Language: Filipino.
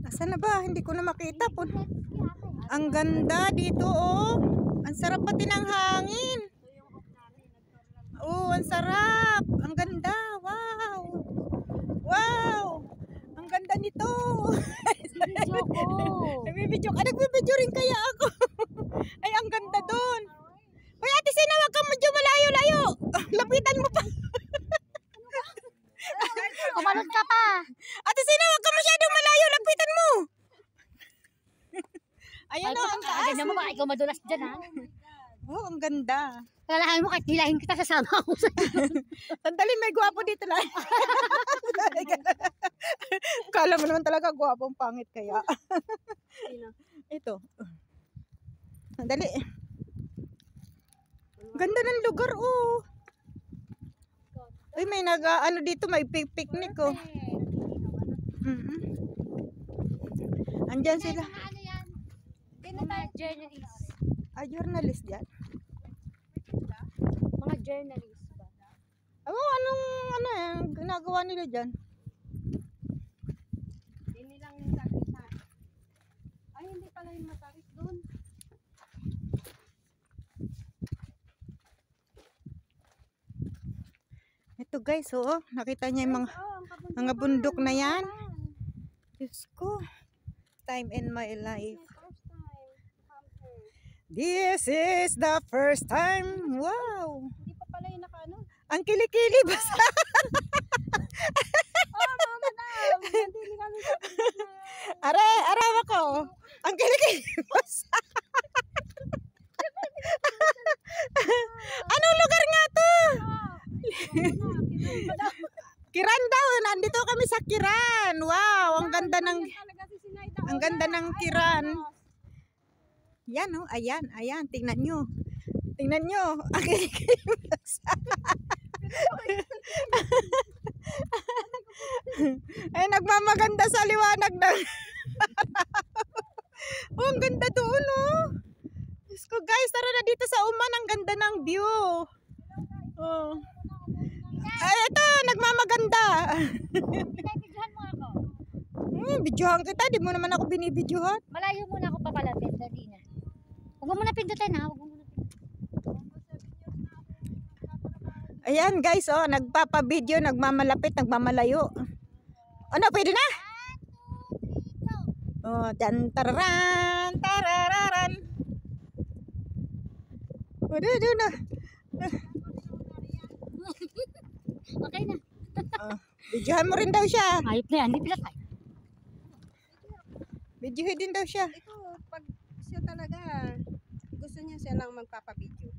Nasaan na ba? Hindi ko na makita po. Ang ganda dito, oh. Ang sarap pati ng hangin. Oh, ang sarap. Ang ganda. Wow. Wow. Ang ganda nito. Video ko. Nagbibidyo ka. Nagbibidyo rin kaya ako. Ay, ang ganda doon. Uy, Ate Sina, wag kang medyo malayo-layo. Lapitan mo pa. Kumalot ka pa. Ate Sina, wag kang masyadong malayo. Lapitan mo. Ayan o, ang taas. Ganyan mo ba? Ikaw madulas dyan, ha? Oh, ang ganda. Kailangan mo kahit hilahin kita, sasama ako sa'yo. Sandali, may gwapo dito lang. Kala mo naman talaga gwapong pangit kaya. Ito. Sandali. Ganda ng lugar, oh. Ay, may ano dito, may picnic, oh. Andyan sila. Ano yan? Mga journalist. Ah, journalist yan. Mga journalist ba? Anong, ginagawa nila dyan? Hindi lang yung sakita. Ay, hindi pala yung matarik doon. Ito guys, oh, nakita niya yung mga bundok na yan. Diyos ko, time in my life. This is the first time. Wow. Hindi pa pala yung nakaano. Ang kilikili ba sa... Oh, madam. Hindi kami sa Araw ako. Ang kilikili ba sa... Anong lugar nga to? Kiran daw. Nandito kami sa Kiran. Wow, ang ganda ng Kiran. Yan, oh, ayan, tingnan nyo. Tingnan nyo. Ang ay, nagmamaganda sa liwanag ng oh, ang ganda doon, oh. Diyos ko, guys, tara na dito sa Uman. Ang ganda ng view. Oh. Ay, ito, nagmamaganda. Binibidyohan mo ako. Bidyohan kita. Di mo naman ako binibidyohan. Malayo muna ako papalapit. Dali na. Huwag mo muna pindutin, ha? Huwag mo muna pindutin. Ayan guys, oh, nagpapabidyo, nagmamalapit, nagmamalayo. Ano, pwede na? 1, 2, 3, go! Oh, tan tararan, tarararan. Doon na. Okay na. Bidyohan mo rin daw siya. Ayop na yan, hindi pinatay. Bidyohin din daw siya. Ito, pag siya talaga, gusto niya siya lang magpapabidyo.